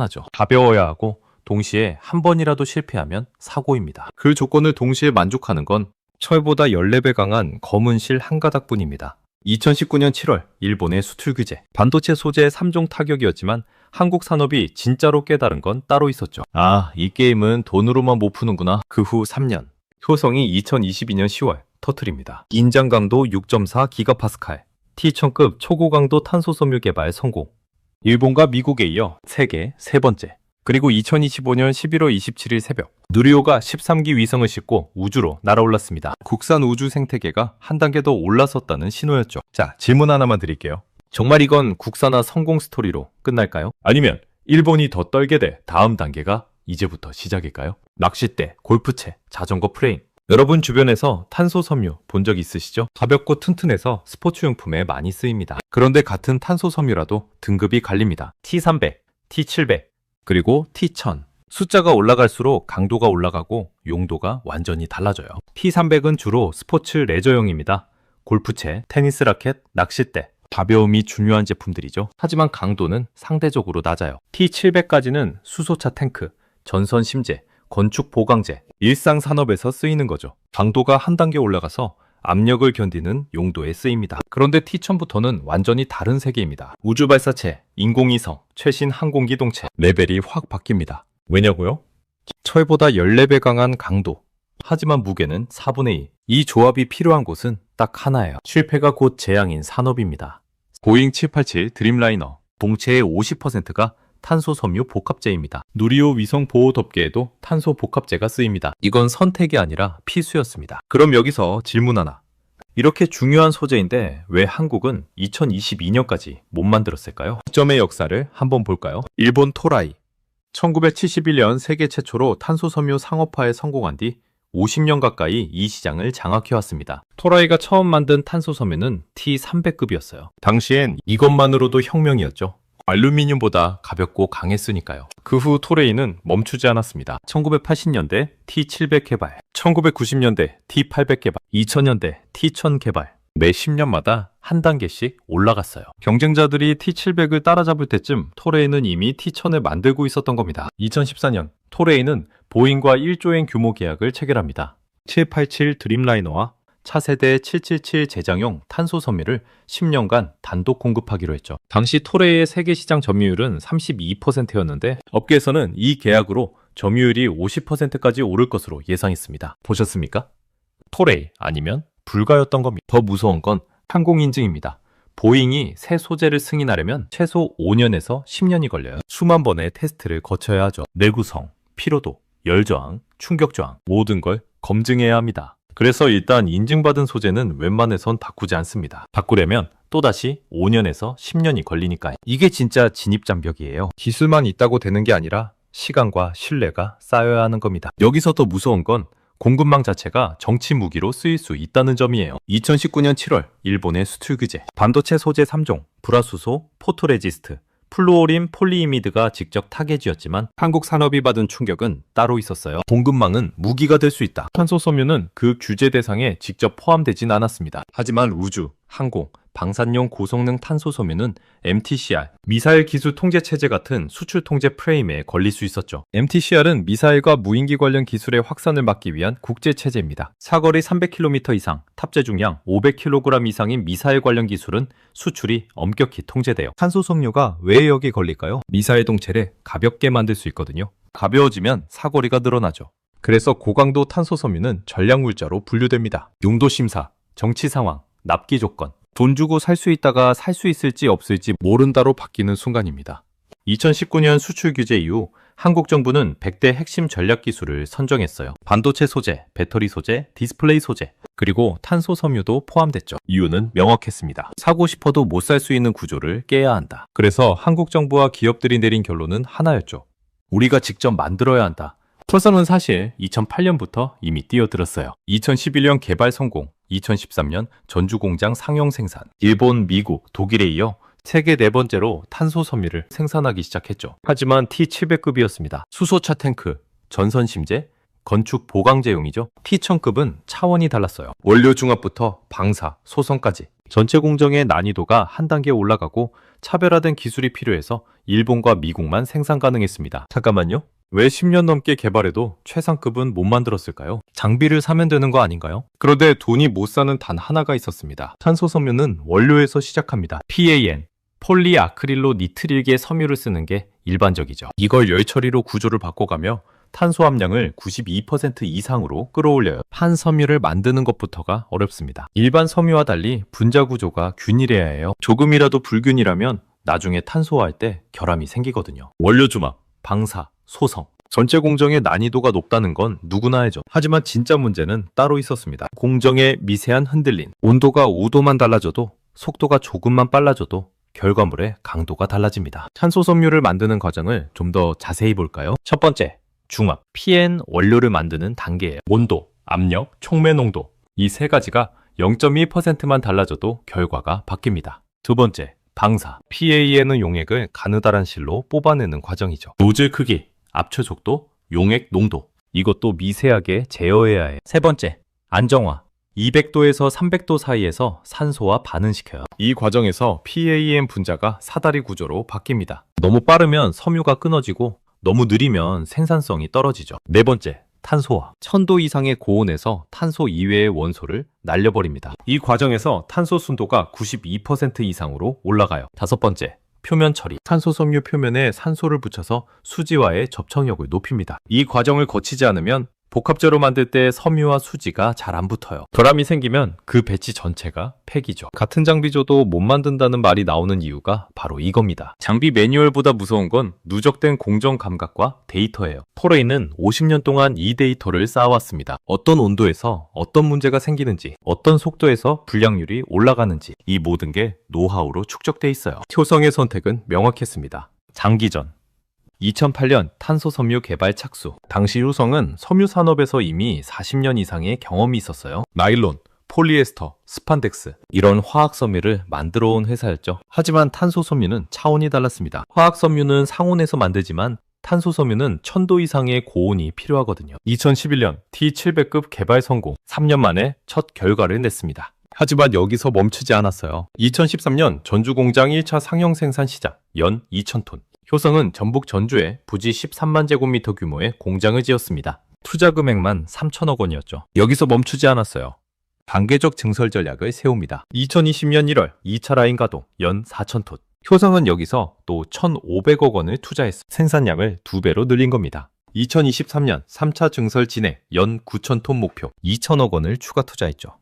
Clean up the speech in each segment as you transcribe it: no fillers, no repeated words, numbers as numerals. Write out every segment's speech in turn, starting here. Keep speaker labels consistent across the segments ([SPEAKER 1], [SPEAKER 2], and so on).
[SPEAKER 1] 하죠. 가벼워야 하고 동시에 한 번이라도 실패하면 사고입니다. 그 조건을 동시에 만족하는 건 철보다 14배 강한 검은 실 한 가닥뿐입니다. 2019년 7월 일본의 수출 규제, 반도체 소재 3종 타격이었지만 한국 산업이 진짜로 깨달은 건 따로 있었죠. 아, 이 게임은 돈으로만 못 푸는구나. 그 후 3년, 효성이 2022년 10월 터트립니다. 인장 강도 6.4GPa, T1000급 초고강도 탄소섬유 개발 성공. 일본과 미국에 이어 세계 세 번째. 그리고 2025년 11월 27일 새벽, 누리호가 13기 위성을 싣고 우주로 날아올랐습니다. 국산 우주 생태계가 한 단계 더 올라섰다는 신호였죠. 자, 질문 하나만 드릴게요. 정말 이건 국산화 성공 스토리로 끝날까요? 아니면 일본이 더 떨게 될 다음 단계가 이제부터 시작일까요? 낚싯대, 골프채, 자전거 프레임. 여러분 주변에서 탄소섬유 본 적 있으시죠? 가볍고 튼튼해서 스포츠용품에 많이 쓰입니다. 그런데 같은 탄소섬유라도 등급이 갈립니다. T300, T700, 그리고 T1000. 숫자가 올라갈수록 강도가 올라가고 용도가 완전히 달라져요. T300은 주로 스포츠 레저용입니다. 골프채, 테니스 라켓, 낚싯대. 가벼움이 중요한 제품들이죠. 하지만 강도는 상대적으로 낮아요. T700까지는 수소차 탱크, 전선 심재, 건축 보강재, 일상 산업에서 쓰이는 거죠. 강도가 한 단계 올라가서 압력을 견디는 용도에 쓰입니다. 그런데 T1000부터는 완전히 다른 세계입니다. 우주 발사체, 인공위성, 최신 항공기동체, 레벨이 확 바뀝니다. 왜냐고요? 철보다 14배 강한 강도, 하지만 무게는 4분의 2. 이 조합이 필요한 곳은 딱 하나예요. 실패가 곧 재앙인 산업입니다. 보잉 787 드림라이너, 본체의 50%가 탄소섬유 복합재입니다. 누리호 위성 보호 덮개에도 탄소 복합재가 쓰입니다. 이건 선택이 아니라 필수였습니다. 그럼 여기서 질문 하나. 이렇게 중요한 소재인데 왜 한국은 2022년까지 못 만들었을까요? 시점의 역사를 한번 볼까요? 일본 토라이. 1971년 세계 최초로 탄소섬유 상업화에 성공한 뒤 50년 가까이 이 시장을 장악해왔습니다. 토라이가 처음 만든 탄소섬유는 T300급이었어요. 당시엔 이것만으로도 혁명이었죠. 알루미늄보다 가볍고 강했으니까요. 그 후 토레이는 멈추지 않았습니다. 1980년대 T700 개발, 1990년대 T800 개발, 2000년대 T1000 개발. 매 10년마다 한 단계씩 올라갔어요. 경쟁자들이 T700을 따라잡을 때쯤 토레이는 이미 T1000을 만들고 있었던 겁니다. 2014년 토레이는 보잉과 1조엔 규모 계약을 체결합니다. 787 드림라이너와 차세대 777 제장용 탄소섬유를 10년간 단독 공급하기로 했죠. 당시 토레이의 세계 시장 점유율은 32%였는데 업계에서는 이 계약으로 점유율이 50%까지 오를 것으로 예상했습니다. 보셨습니까? 토레이 아니면 불가였던 겁니다. 더 무서운 건 항공인증입니다. 보잉이 새 소재를 승인하려면 최소 5년에서 10년이 걸려요. 수만 번의 테스트를 거쳐야 하죠. 내구성, 피로도, 열저항, 충격저항 모든 걸 검증해야 합니다. 그래서 일단 인증받은 소재는 웬만해선 바꾸지 않습니다. 바꾸려면 또다시 5년에서 10년이 걸리니까요. 이게 진짜 진입장벽이에요. 기술만 있다고 되는 게 아니라 시간과 신뢰가 쌓여야 하는 겁니다. 여기서 더 무서운 건 공급망 자체가 정치 무기로 쓰일 수 있다는 점이에요. 2019년 7월 일본의 수출 규제, 반도체 소재 3종, 불화수소, 포토레지스트, 플루오린 폴리이미드가 직접 타겟이었지만 한국 산업이 받은 충격은 따로 있었어요. 공급망은 무기가 될 수 있다. 탄소섬유는 그 규제 대상에 직접 포함되진 않았습니다. 하지만 우주, 항공, 방산용 고성능 탄소섬유는 MTCR, 미사일 기술 통제 체제 같은 수출 통제 프레임에 걸릴 수 있었죠. MTCR은 미사일과 무인기 관련 기술의 확산을 막기 위한 국제 체제입니다. 사거리 300km 이상, 탑재 중량 500kg 이상인 미사일 관련 기술은 수출이 엄격히 통제돼요. 탄소섬유가 왜 여기 걸릴까요? 미사일 동체를 가볍게 만들 수 있거든요. 가벼워지면 사거리가 늘어나죠. 그래서 고강도 탄소섬유는 전략물자로 분류됩니다. 용도 심사, 정치 상황, 납기 조건, 돈 주고 살 수 있다가 살 수 있을지 없을지 모른다로 바뀌는 순간입니다. 2019년 수출 규제 이후 한국 정부는 100대 핵심 전략 기술을 선정했어요. 반도체 소재, 배터리 소재, 디스플레이 소재, 그리고 탄소섬유도 포함됐죠. 이유는 명확했습니다. 사고 싶어도 못 살 수 있는 구조를 깨야 한다. 그래서 한국 정부와 기업들이 내린 결론은 하나였죠. 우리가 직접 만들어야 한다. 철선은 사실 2008년부터 이미 뛰어들었어요. 2011년 개발 성공, 2013년 전주 공장 상용 생산, 일본, 미국, 독일에 이어 세계 네 번째로 탄소섬유를 생산하기 시작했죠. 하지만 T700급이었습니다. 수소차 탱크, 전선 심재, 건축 보강제용이죠. T1000급은 차원이 달랐어요. 원료 중압부터 방사, 소성까지 전체 공정의 난이도가 한 단계 올라가고 차별화된 기술이 필요해서 일본과 미국만 생산 가능했습니다. 잠깐만요. 왜 10년 넘게 개발해도 최상급은 못 만들었을까요? 장비를 사면 되는 거 아닌가요? 그런데 돈이 못 사는 단 하나가 있었습니다. 탄소 섬유는 원료에서 시작합니다. PAN, 폴리아크릴로 니트릴계 섬유를 쓰는 게 일반적이죠. 이걸 열 처리로 구조를 바꿔가며 탄소 함량을 92% 이상으로 끌어올려요. 판섬유를 만드는 것부터가 어렵습니다. 일반 섬유와 달리 분자 구조가 균일해야 해요. 조금이라도 불균이라면 나중에 탄소화할 때 결함이 생기거든요. 원료 중압, 방사, 소성. 전체 공정의 난이도가 높다는 건 누구나 알죠. 하지만 진짜 문제는 따로 있었습니다. 공정의 미세한 흔들림. 온도가 5도만 달라져도, 속도가 조금만 빨라져도 결과물의 강도가 달라집니다. 탄소 섬유를 만드는 과정을 좀 더 자세히 볼까요? 첫 번째, 중압, PN 원료를 만드는 단계예요. 온도, 압력, 촉매 농도. 이 세 가지가 0.1%만 달라져도 결과가 바뀝니다. 두 번째, 방사, PAN의 용액을 가느다란 실로 뽑아내는 과정이죠. 노즐 크기, 압축 속도, 용액 농도. 이것도 미세하게 제어해야 해요. 세 번째, 안정화. 200도에서 300도 사이에서 산소와 반응시켜요. 이 과정에서 PAN 분자가 사다리 구조로 바뀝니다. 너무 빠르면 섬유가 끊어지고 너무 느리면 생산성이 떨어지죠. 네 번째, 탄소화. 1000도 이상의 고온에서 탄소 이외의 원소를 날려버립니다. 이 과정에서 탄소 순도가 92% 이상으로 올라가요. 다섯 번째, 표면 처리. 탄소 섬유 표면에 산소를 붙여서 수지와의 접촉력을 높입니다. 이 과정을 거치지 않으면 복합제로 만들 때 섬유와 수지가 잘 안 붙어요. 결함이 생기면 그 배치 전체가 폐기죠. 같은 장비 줘도 못 만든다는 말이 나오는 이유가 바로 이겁니다. 장비 매뉴얼보다 무서운 건 누적된 공정 감각과 데이터예요. 포레이는 50년 동안 이 데이터를 쌓아왔습니다. 어떤 온도에서 어떤 문제가 생기는지, 어떤 속도에서 불량률이 올라가는지, 이 모든 게 노하우로 축적돼 있어요. 효성의 선택은 명확했습니다. 장기전. 2008년 탄소 섬유 개발 착수. 당시 효성은 섬유 산업에서 이미 40년 이상의 경험이 있었어요. 나일론, 폴리에스터, 스판덱스 이런 화학 섬유를 만들어 온 회사였죠. 하지만 탄소 섬유는 차원이 달랐습니다. 화학 섬유는 상온에서 만들지만 탄소 섬유는 1000도 이상의 고온이 필요하거든요. 2011년 T700급 개발 성공. 3년 만에 첫 결과를 냈습니다. 하지만 여기서 멈추지 않았어요. 2013년 전주 공장 1차 상용 생산 시작. 연 2000톤. 효성은 전북 전주에 부지 13만 제곱미터 규모의 공장을 지었습니다. 투자 금액만 3천억 원이었죠. 여기서 멈추지 않았어요. 단계적 증설 전략을 세웁니다. 2020년 1월 2차 라인 가동, 연 4,000톤. 효성은 여기서 또 1,500억 원을 투자했어. 생산량을 2배로 늘린 겁니다. 2023년 3차 증설 진행, 연 9,000톤 목표, 2천억 원을 추가 투자했죠.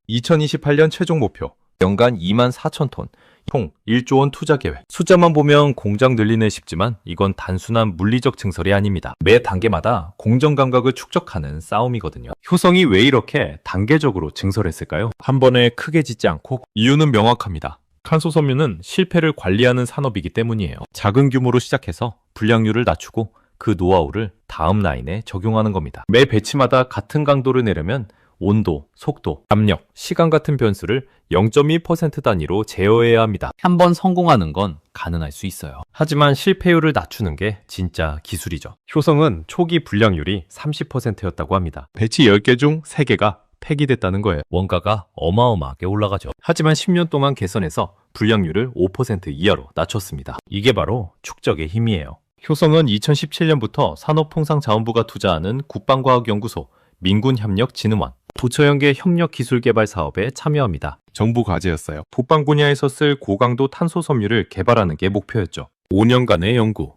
[SPEAKER 1] 2028년 최종 목표, 연간 24,000톤, 총 1조 원 투자 계획. 숫자만 보면 공장 늘리네 싶지만 이건 단순한 물리적 증설이 아닙니다. 매 단계마다 공정 감각을 축적하는 싸움이거든요. 효성이 왜 이렇게 단계적으로 증설했을까요? 한 번에 크게 짓지 않고 이유는 명확합니다. 탄소 섬유는 실패를 관리하는 산업이기 때문이에요. 작은 규모로 시작해서 불량률을 낮추고 그 노하우를 다음 라인에 적용하는 겁니다. 매 배치마다 같은 강도를 내려면 온도, 속도, 압력, 시간 같은 변수를 0.1% 단위로 제어해야 합니다. 한번 성공하는 건 가능할 수 있어요. 하지만 실패율을 낮추는 게 진짜 기술이죠. 효성은 초기 불량률이 30%였다고 합니다. 배치 10개 중 3개가 폐기됐다는 거예요. 원가가 어마어마하게 올라가죠. 하지만 10년 동안 개선해서 불량률을 5% 이하로 낮췄습니다. 이게 바로 축적의 힘이에요. 효성은 2017년부터 산업통상자원부가 투자하는 국방과학연구소, 민군협력진흥원, 부처연계 협력기술개발 사업에 참여합니다. 정부 과제였어요. 국방 분야에서 쓸 고강도 탄소 섬유를 개발하는 게 목표였죠. 5년간의 연구.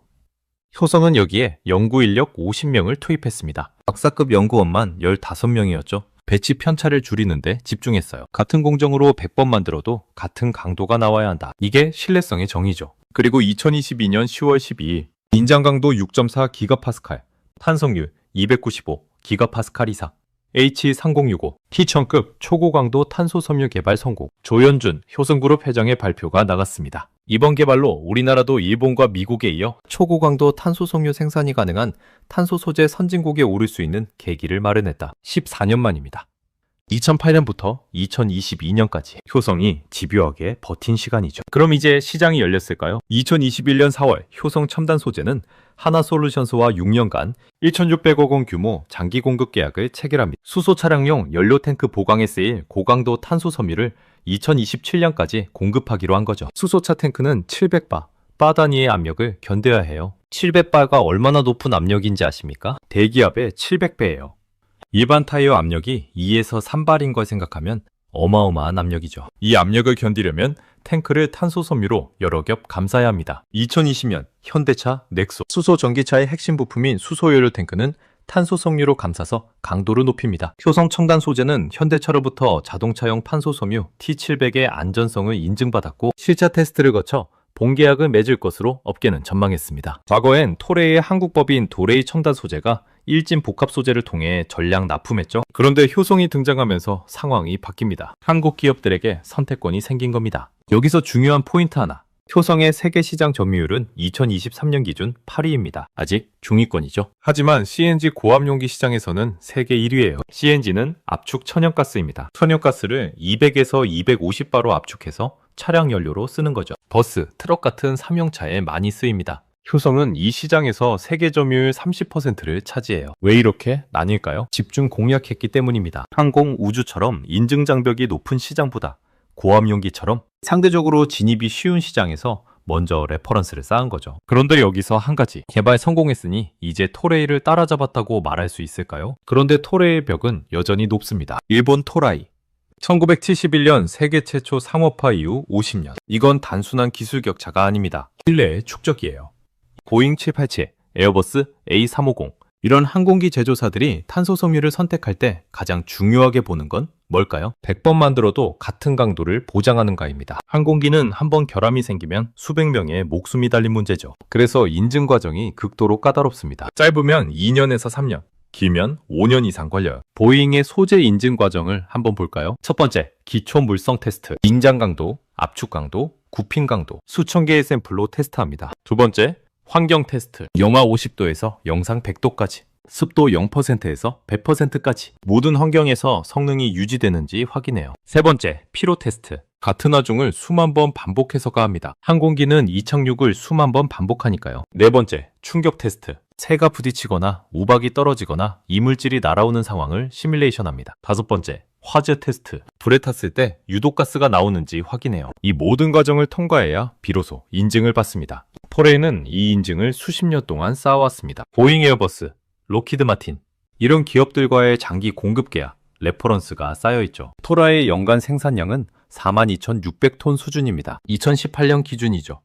[SPEAKER 1] 효성은 여기에 연구 인력 50명을 투입했습니다. 박사급 연구원만 15명이었죠. 배치 편차를 줄이는데 집중했어요. 같은 공정으로 100번 만들어도 같은 강도가 나와야 한다. 이게 신뢰성의 정의죠. 그리고 2022년 10월 12일 인장 강도 6.4 기가파스칼, 탄성률 295 기가파스칼 이상, H3065, T1000급 초고강도 탄소섬유 개발 성공. 조현준 효성그룹 회장의 발표가 나갔습니다. 이번 개발로 우리나라도 일본과 미국에 이어 초고강도 탄소섬유 생산이 가능한 탄소 소재 선진국에 오를 수 있는 계기를 마련했다. 14년 만입니다. 2008년부터 2022년까지 효성이 집요하게 버틴 시간이죠. 그럼 이제 시장이 열렸을까요? 2021년 4월 효성 첨단 소재는 하나솔루션스와 6년간 1,600억 원 규모 장기 공급 계약을 체결합니다. 수소 차량용 연료 탱크 보강에 쓰일 고강도 탄소 섬유를 2027년까지 공급하기로 한 거죠. 수소차 탱크는 700바, 바 단위의 압력을 견뎌야 해요. 700바가 얼마나 높은 압력인지 아십니까? 대기압의 700배예요. 일반 타이어 압력이 2에서 3발인 걸 생각하면 어마어마한 압력이죠. 이 압력을 견디려면 탱크를 탄소 섬유로 여러 겹 감싸야 합니다. 2020년 현대차 넥소 수소 전기차의 핵심 부품인 수소연료 탱크는 탄소 섬유로 감싸서 강도를 높입니다. 효성 첨단 소재는 현대차로부터 자동차용 판소 섬유 T700의 안전성을 인증받았고 실차 테스트를 거쳐 본계약을 맺을 것으로 업계는 전망했습니다. 과거엔 토레이의 한국법인 도레이 첨단 소재가 일진 복합 소재를 통해 전량 납품했죠. 그런데 효성이 등장하면서 상황이 바뀝니다. 한국 기업들에게 선택권이 생긴 겁니다. 여기서 중요한 포인트 하나. 효성의 세계 시장 점유율은 2023년 기준 8위입니다. 아직 중위권이죠. 하지만 CNG 고압용기 시장에서는 세계 1위예요. CNG는 압축 천연가스입니다. 천연가스를 200에서 250바로 압축해서 차량 연료로 쓰는 거죠. 버스, 트럭 같은 삼용차에 많이 쓰입니다. 효성은 이 시장에서 세계 점유율 30%를 차지해요. 왜 이렇게 나뉠까요? 집중 공략했기 때문입니다. 항공, 우주처럼 인증 장벽이 높은 시장보다 고압용기처럼 상대적으로 진입이 쉬운 시장에서 먼저 레퍼런스를 쌓은 거죠. 그런데 여기서 한 가지, 개발 성공했으니 이제 토레이를 따라잡았다고 말할 수 있을까요? 그런데 토레이의 벽은 여전히 높습니다. 일본 토라이 1971년 세계 최초 상업화 이후 50년. 이건 단순한 기술 격차가 아닙니다. 신뢰의 축적이에요. 보잉 787, 에어버스 A350 이런 항공기 제조사들이 탄소 섬유를 선택할 때 가장 중요하게 보는 건 뭘까요? 100번 만들어도 같은 강도를 보장하는가입니다. 항공기는 한번 결함이 생기면 수백 명의 목숨이 달린 문제죠. 그래서 인증 과정이 극도로 까다롭습니다. 짧으면 2년에서 3년, 길면 5년 이상 걸려요. 보잉의 소재 인증 과정을 한번 볼까요? 첫 번째, 기초 물성 테스트. 인장 강도, 압축 강도, 굽힘 강도, 수천 개의 샘플로 테스트합니다. 두 번째, 환경 테스트. 영하 50도에서 영상 100도까지. 습도 0%에서 100%까지. 모든 환경에서 성능이 유지되는지 확인해요. 세 번째, 피로 테스트. 같은 하중을 수만 번 반복해서 가합니다. 항공기는 이착륙을 수만 번 반복하니까요. 네 번째, 충격 테스트. 새가 부딪히거나 우박이 떨어지거나 이물질이 날아오는 상황을 시뮬레이션합니다. 다섯 번째, 화재 테스트. 불에 탔을 때 유독가스가 나오는지 확인해요. 이 모든 과정을 통과해야 비로소 인증을 받습니다. 토레이는 이 인증을 수십 년 동안 쌓아왔습니다. 보잉, 에어버스, 로키드 마틴 이런 기업들과의 장기 공급 계약, 레퍼런스가 쌓여있죠. 토라의 연간 생산량은 42,600톤 수준입니다. 2018년 기준이죠.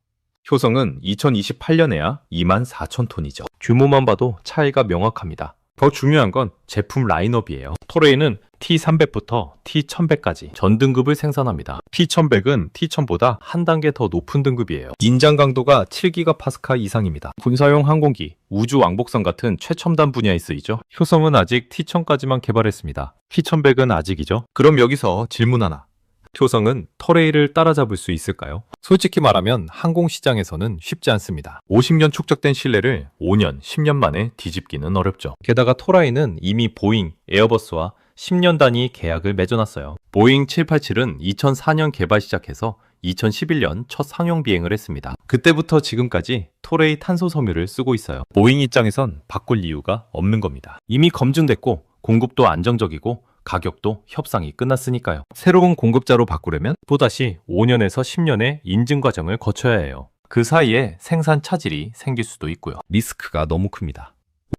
[SPEAKER 1] 효성은 2028년에야 24,000톤이죠. 규모만 봐도 차이가 명확합니다. 더 중요한 건 제품 라인업이에요. 토레이는 T300부터 T1100까지 전 등급을 생산합니다. T1100은 T1000보다 한 단계 더 높은 등급이에요. 인장 강도가 7기가파스칼 이상입니다. 군사용 항공기, 우주 왕복선 같은 최첨단 분야에 쓰이죠. 효성은 아직 T1000까지만 개발했습니다. T1100은 아직이죠. 그럼 여기서 질문 하나. 효성은 토레이를 따라잡을 수 있을까요? 솔직히 말하면 항공시장에서는 쉽지 않습니다. 50년 축적된 신뢰를 5년, 10년 만에 뒤집기는 어렵죠. 게다가 토라이는 이미 보잉, 에어버스와 10년 단위 계약을 맺어놨어요. 보잉 787은 2004년 개발 시작해서 2011년 첫 상용 비행을 했습니다. 그때부터 지금까지 토레이 탄소 섬유를 쓰고 있어요. 보잉 입장에선 바꿀 이유가 없는 겁니다. 이미 검증됐고 공급도 안정적이고 가격도 협상이 끝났으니까요. 새로운 공급자로 바꾸려면 또다시 5년에서 10년의 인증 과정을 거쳐야 해요. 그 사이에 생산 차질이 생길 수도 있고요. 리스크가 너무 큽니다.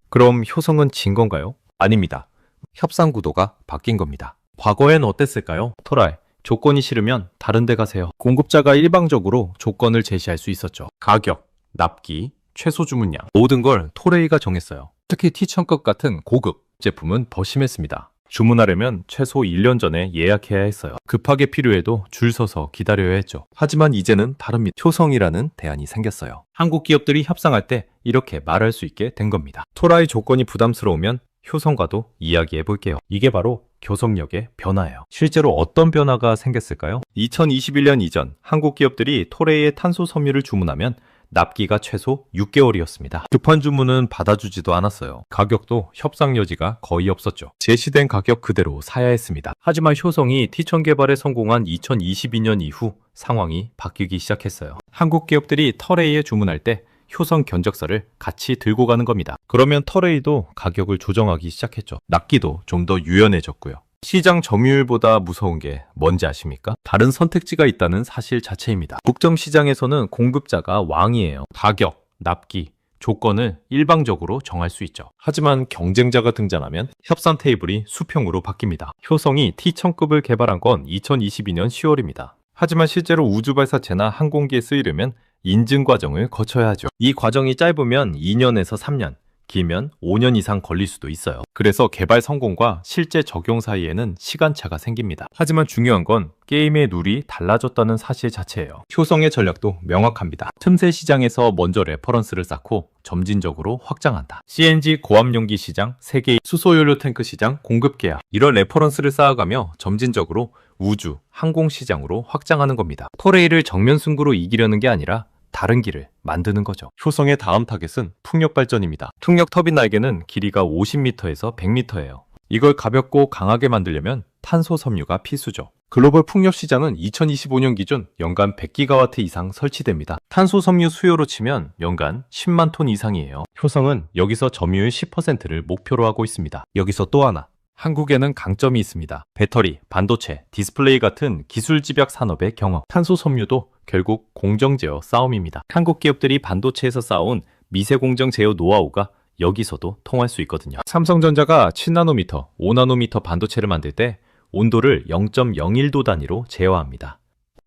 [SPEAKER 1] 그럼 효성은 진 건가요? 아닙니다. 협상 구도가 바뀐 겁니다. 과거엔 어땠을까요? 토라이, 조건이 싫으면 다른 데 가세요. 공급자가 일방적으로 조건을 제시할 수 있었죠. 가격, 납기, 최소 주문량 모든 걸 토레이가 정했어요. 특히 T1000급 같은 고급 제품은 더 심했습니다. 주문하려면 최소 1년 전에 예약해야 했어요. 급하게 필요해도 줄 서서 기다려야 했죠. 하지만 이제는 다릅니다. 효성이라는 대안이 생겼어요. 한국 기업들이 협상할 때 이렇게 말할 수 있게 된 겁니다. 토라이 조건이 부담스러우면 효성과도 이야기해 볼게요. 이게 바로 교섭력의 변화예요. 실제로 어떤 변화가 생겼을까요? 2021년 이전 한국 기업들이 토레이의 탄소 섬유를 주문하면 납기가 최소 6개월이었습니다. 급한 주문은 받아주지도 않았어요. 가격도 협상 여지가 거의 없었죠. 제시된 가격 그대로 사야 했습니다. 하지만 효성이 T1000 개발에 성공한 2022년 이후 상황이 바뀌기 시작했어요. 한국 기업들이 토레이에 주문할 때 효성 견적서를 같이 들고 가는 겁니다. 그러면 터레이도 가격을 조정하기 시작했죠. 납기도 좀 더 유연해졌고요. 시장 점유율보다 무서운 게 뭔지 아십니까? 다른 선택지가 있다는 사실 자체입니다. 국정 시장에서는 공급자가 왕이에요. 가격, 납기, 조건을 일방적으로 정할 수 있죠. 하지만 경쟁자가 등장하면 협상 테이블이 수평으로 바뀝니다. 효성이 T1000급을 개발한 건 2022년 10월입니다. 하지만 실제로 우주발사체나 항공기에 쓰이려면 인증 과정을 거쳐야 하죠. 이 과정이 짧으면 2년에서 3년, 길면 5년 이상 걸릴 수도 있어요. 그래서 개발 성공과 실제 적용 사이에는 시간차가 생깁니다. 하지만 중요한 건 게임의 룰이 달라졌다는 사실 자체예요. 효성의 전략도 명확합니다. 틈새 시장에서 먼저 레퍼런스를 쌓고 점진적으로 확장한다. CNG 고압용기 시장, 세계 수소연료 탱크 시장 공급 계약, 이런 레퍼런스를 쌓아가며 점진적으로 우주, 항공 시장으로 확장하는 겁니다. 토레이를 정면 승부로 이기려는 게 아니라 다른 길을 만드는 거죠. 효성의 다음 타겟은 풍력 발전입니다. 풍력 터빈 날개는 길이가 50m에서 100m예요. 이걸 가볍고 강하게 만들려면 탄소 섬유가 필수죠. 글로벌 풍력 시장은 2025년 기준 연간 100기가와트 이상 설치됩니다. 탄소 섬유 수요로 치면 연간 10만 톤 이상이에요. 효성은 여기서 점유율 10%를 목표로 하고 있습니다. 여기서 또 하나. 한국에는 강점이 있습니다. 배터리, 반도체, 디스플레이 같은 기술 집약 산업의 경험. 탄소 섬유도 결국 공정 제어 싸움입니다. 한국 기업들이 반도체에서 쌓아온 미세 공정 제어 노하우가 여기서도 통할 수 있거든요. 삼성전자가 7나노미터, 5나노미터 반도체를 만들 때 온도를 0.01도 단위로 제어합니다.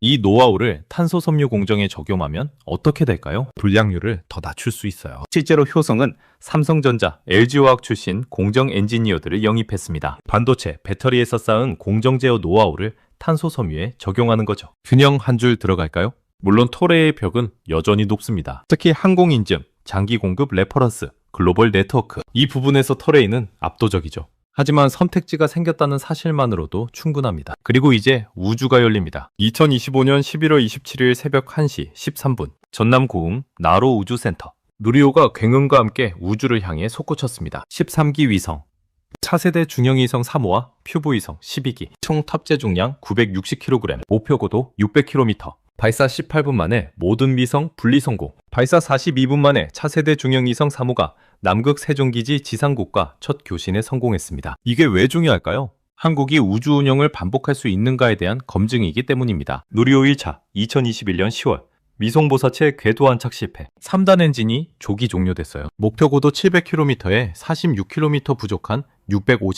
[SPEAKER 1] 이 노하우를 탄소 섬유 공정에 적용하면 어떻게 될까요? 불량률을 더 낮출 수 있어요. 실제로 효성은 삼성전자, LG화학 출신 공정 엔지니어들을 영입했습니다. 반도체, 배터리에서 쌓은 공정 제어 노하우를 탄소 섬유에 적용하는 거죠. 균형 한 줄 들어갈까요? 물론 토레의 벽은 여전히 높습니다. 특히 항공 인증, 장기 공급 레퍼런스, 글로벌 네트워크, 이 부분에서 터레이는 압도적이죠. 하지만 선택지가 생겼다는 사실만으로도 충분합니다. 그리고 이제 우주가 열립니다. 2025년 11월 27일 새벽 1시 13분 전남 고흥 나로 우주센터. 누리호가 굉음과 함께 우주를 향해 솟구쳤습니다. 13기 위성, 차세대 중형위성 3호와 퓨브위성 12기, 총 탑재 중량 960kg, 목표 고도 600km, 발사 18분 만에 모든 위성 분리 성공, 발사 42분 만에 차세대 중형위성 3호가 남극 세종기지 지상국과 첫 교신에 성공했습니다. 이게 왜 중요할까요? 한국이 우주 운영을 반복할 수 있는가에 대한 검증이기 때문입니다. 누리호 1차 2021년 10월 위성보사체 궤도 안착 실패, 3단 엔진이 조기 종료됐어요. 목표 고도 700km에 46km 부족한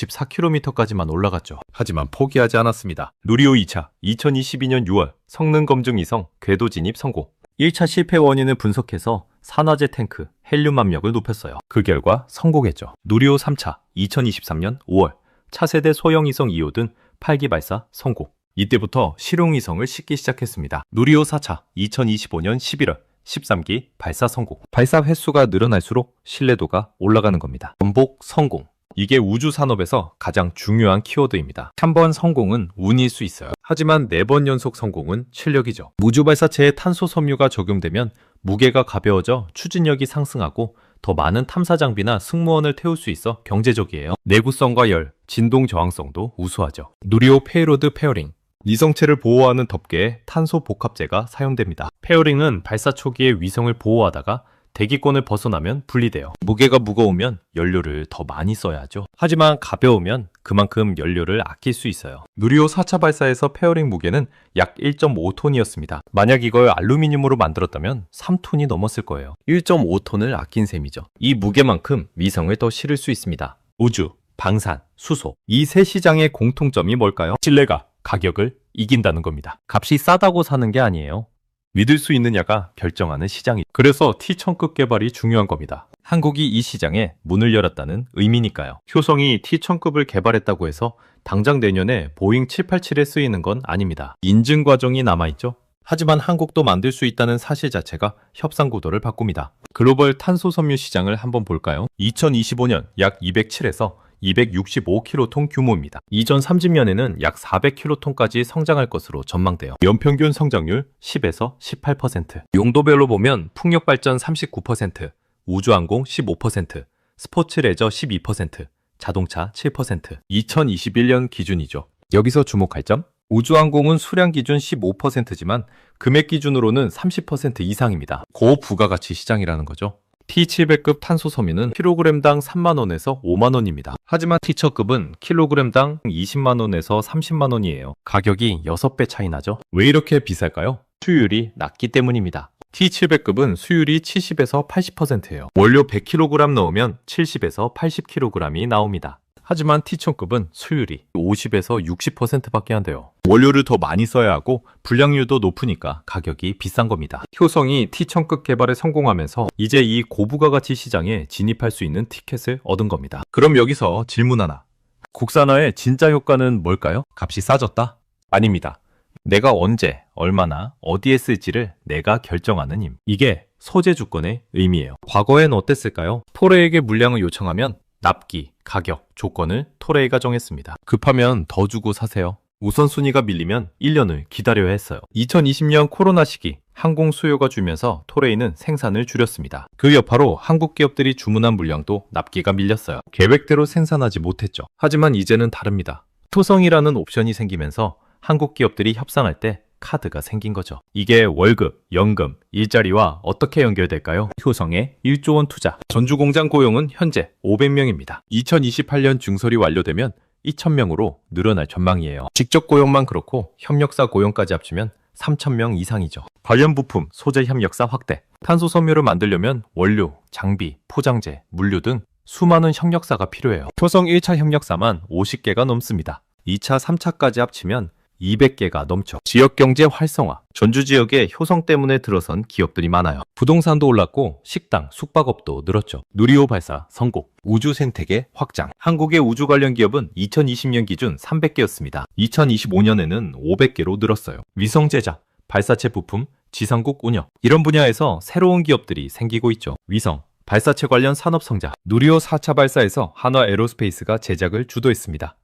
[SPEAKER 1] 654km까지만 올라갔죠. 하지만 포기하지 않았습니다. 누리호 2차 2022년 6월 성능 검증 위성 궤도 진입 성공. 1차 실패 원인을 분석해서 산화제 탱크, 헬륨 압력을 높였어요. 그 결과 성공했죠. 누리호 3차 2023년 5월 차세대 소형위성 2호 등 8기 발사 성공. 이때부터 실용위성을 싣기 시작했습니다. 누리호 4차 2025년 11월 13기 발사 성공. 발사 횟수가 늘어날수록 신뢰도가 올라가는 겁니다. 번복 성공. 이게 우주 산업에서 가장 중요한 키워드입니다. 한 번 성공은 운일 수 있어요. 하지만 4번 연속 성공은 실력이죠. 우주 발사체에 탄소 섬유가 적용되면 무게가 가벼워져 추진력이 상승하고 더 많은 탐사 장비나 승무원을 태울 수 있어 경제적이에요. 내구성과 열, 진동 저항성도 우수하죠. 누리호 페이로드 페어링. 위성체를 보호하는 덮개에 탄소 복합재가 사용됩니다. 페어링은 발사 초기에 위성을 보호하다가 대기권을 벗어나면 분리돼요. 무게가 무거우면 연료를 더 많이 써야 하죠. 하지만 가벼우면 그만큼 연료를 아낄 수 있어요. 누리호 4차 발사에서 페어링 무게는 약 1.5톤이었습니다. 만약 이걸 알루미늄으로 만들었다면 3톤이 넘었을 거예요. 1.5톤을 아낀 셈이죠. 이 무게만큼 위성을 더 실을 수 있습니다. 우주, 방산, 수소, 이 세 시장의 공통점이 뭘까요? 신뢰가 가격을 이긴다는 겁니다. 값이 싸다고 사는 게 아니에요. 믿을 수 있느냐가 결정하는 시장이. 그래서 T1000급 개발이 중요한 겁니다. 한국이 이 시장에 문을 열었다는 의미니까요. 효성이 T1000급을 개발했다고 해서 당장 내년에 보잉 787에 쓰이는 건 아닙니다. 인증 과정이 남아있죠. 하지만 한국도 만들 수 있다는 사실 자체가 협상 구도를 바꿉니다. 글로벌 탄소 섬유 시장을 한번 볼까요? 2025년 약 207에서 265킬로톤 규모입니다. 이전 30년에는 약 400킬로톤까지 성장할 것으로 전망돼요. 연평균 성장률 10에서 18%. 용도별로 보면 풍력 발전 39%, 우주항공 15%, 스포츠 레저 12%, 자동차 7%. 2021년 기준이죠. 여기서 주목할 점, 우주항공은 수량 기준 15%지만 금액 기준으로는 30% 이상입니다. 고부가가치 시장이라는 거죠. T700급 탄소섬유는 킬로그램당 3만원에서 5만원입니다. 하지만 T1000급은 킬로그램당 20만원에서 30만원이에요. 가격이 6배 차이 나죠? 왜 이렇게 비쌀까요? 수율이 낮기 때문입니다. T700급은 수율이 70에서 80%예요. 원료 100kg 넣으면 70에서 80kg이 나옵니다. 하지만 T1000급은 수율이 50에서 60%밖에 안 돼요. 원료를 더 많이 써야 하고 불량률도 높으니까 가격이 비싼 겁니다. 효성이 T1000급 개발에 성공하면서 이제 이 고부가가치 시장에 진입할 수 있는 티켓을 얻은 겁니다. 그럼 여기서 질문 하나. 국산화의 진짜 효과는 뭘까요? 값이 싸졌다? 아닙니다. 내가 언제, 얼마나, 어디에 쓸지를 내가 결정하는 힘. 이게 소재 주권의 의미예요. 과거엔 어땠을까요? 토레에게 물량을 요청하면 납기, 가격, 조건을 토레이가 정했습니다. 급하면 더 주고 사세요. 우선순위가 밀리면 1년을 기다려야 했어요. 2020년 코로나 시기 항공 수요가 줄면서 토레이는 생산을 줄였습니다. 그 여파로 한국 기업들이 주문한 물량도 납기가 밀렸어요. 계획대로 생산하지 못했죠. 하지만 이제는 다릅니다. 토성이라는 옵션이 생기면서 한국 기업들이 협상할 때 카드가 생긴 거죠. 이게 월급, 연금, 일자리와 어떻게 연결될까요? 효성의 1조 원 투자. 전주 공장 고용은 현재 500명입니다. 2028년 증설이 완료되면 2,000명으로 늘어날 전망이에요. 직접 고용만 그렇고 협력사 고용까지 합치면 3,000명 이상이죠. 관련 부품, 소재 협력사 확대. 탄소 섬유를 만들려면 원료, 장비, 포장재, 물류 등 수많은 협력사가 필요해요. 효성 1차 협력사만 50개가 넘습니다. 2차, 3차까지 합치면 200개가 넘죠. 지역경제 활성화. 전주 지역에 효성 때문에 들어선 기업들이 많아요. 부동산도 올랐고 식당, 숙박업도 늘었죠. 누리호 발사 성공. 우주 생태계 확장. 한국의 우주 관련 기업은 2020년 기준 300개였습니다. 2025년에는 500개로 늘었어요. 위성 제작, 발사체 부품, 지상국 운영. 이런 분야에서 새로운 기업들이 생기고 있죠. 위성, 발사체 관련 산업 성장. 누리호 4차 발사에서 한화 에로스페이스가 제작을 주도했습니다.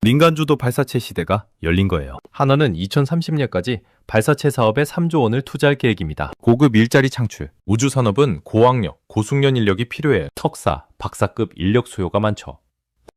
[SPEAKER 1] 민간 주도 발사체 시대가 열린 거예요. 한화는 2030년까지 발사체 사업에 3조 원을 투자할 계획입니다. 고급 일자리 창출. 우주 산업은 고학력, 고숙련 인력이 필요해요. 석사, 박사급 인력 수요가 많죠.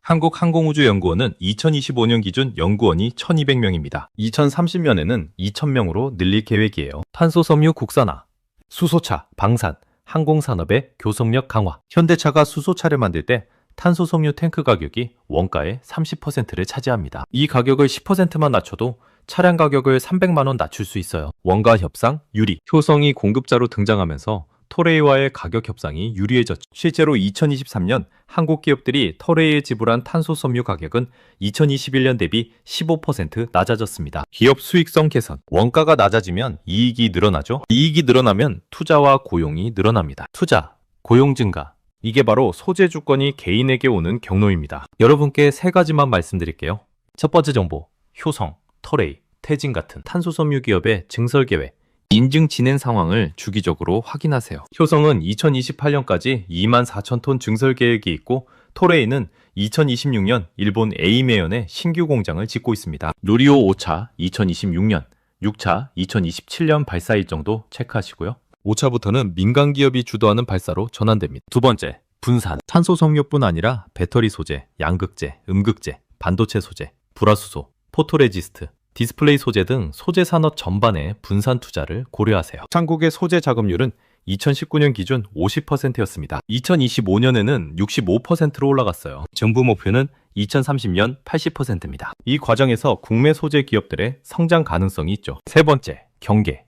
[SPEAKER 1] 한국항공우주연구원은 2025년 기준 연구원이 1,200명입니다. 2030년에는 2,000명으로 늘릴 계획이에요. 탄소섬유 국산화, 수소차, 방산, 항공산업의 교섭력 강화. 현대차가 수소차를 만들 때 탄소섬유 탱크 가격이 원가의 30%를 차지합니다. 이 가격을 10%만 낮춰도 차량 가격을 300만 원 낮출 수 있어요. 원가 협상 유리. 효성이 공급자로 등장하면서 토레이와의 가격 협상이 유리해졌죠. 실제로 2023년 한국 기업들이 토레이에 지불한 탄소섬유 가격은 2021년 대비 15% 낮아졌습니다. 기업 수익성 개선. 원가가 낮아지면 이익이 늘어나죠. 이익이 늘어나면 투자와 고용이 늘어납니다. 투자, 고용 증가. 이게 바로 소재 주권이 개인에게 오는 경로입니다. 여러분께 3가지만 말씀드릴게요. 첫 번째 정보, 효성, 토레이, 태진 같은 탄소섬유 기업의 증설 계획, 인증 진행 상황을 주기적으로 확인하세요. 효성은 2028년까지 24,000톤 증설 계획이 있고 토레이는 2026년 일본 에이메현에 신규 공장을 짓고 있습니다. 누리호 5차 2026년, 6차 2027년 발사 일정도 체크하시고요. 5차부터는 민간 기업이 주도하는 발사로 전환됩니다. 두 번째, 분산. 탄소섬유뿐 아니라 배터리 소재, 양극재, 음극재, 반도체 소재, 불화수소, 포토레지스트, 디스플레이 소재 등 소재 산업 전반에 분산 투자를 고려하세요. 한국의 소재 작업률은 2019년 기준 50%였습니다. 2025년에는 65%로 올라갔어요. 정부 목표는 2030년 80%입니다. 이 과정에서 국내 소재 기업들의 성장 가능성이 있죠. 세 번째, 경계.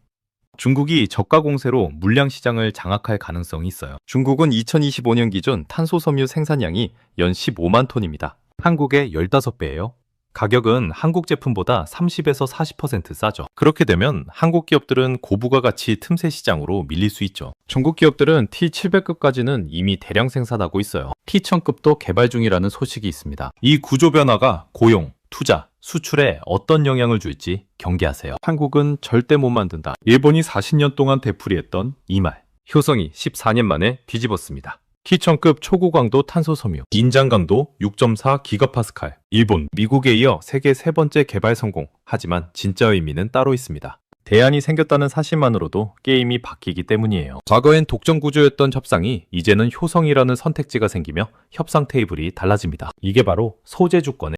[SPEAKER 1] 중국이 저가 공세로 물량 시장을 장악할 가능성이 있어요. 중국은 2025년 기준 탄소섬유 생산량이 연 15만 톤입니다. 한국의 15배예요. 가격은 한국 제품보다 30에서 40% 싸죠. 그렇게 되면 한국 기업들은 고부가가치 틈새 시장으로 밀릴 수 있죠. 중국 기업들은 T700급까지는 이미 대량 생산하고 있어요. T1000급도 개발 중이라는 소식이 있습니다. 이 구조 변화가 고용, 투자, 수출에 어떤 영향을 줄지 경계하세요. 한국은 절대 못 만든다. 일본이 40년 동안 되풀이했던 이 말. 효성이 14년 만에 뒤집었습니다. T1000급 초고강도 탄소섬유, 인장 강도 6.4 기가파스칼. 일본, 미국에 이어 세계 세 번째 개발 성공. 하지만 진짜 의미는 따로 있습니다. 대안이 생겼다는 사실만으로도 게임이 바뀌기 때문이에요. 과거엔 독점 구조였던 협상이 이제는 효성이라는 선택지가 생기며 협상 테이블이 달라집니다. 이게 바로 소재 주권의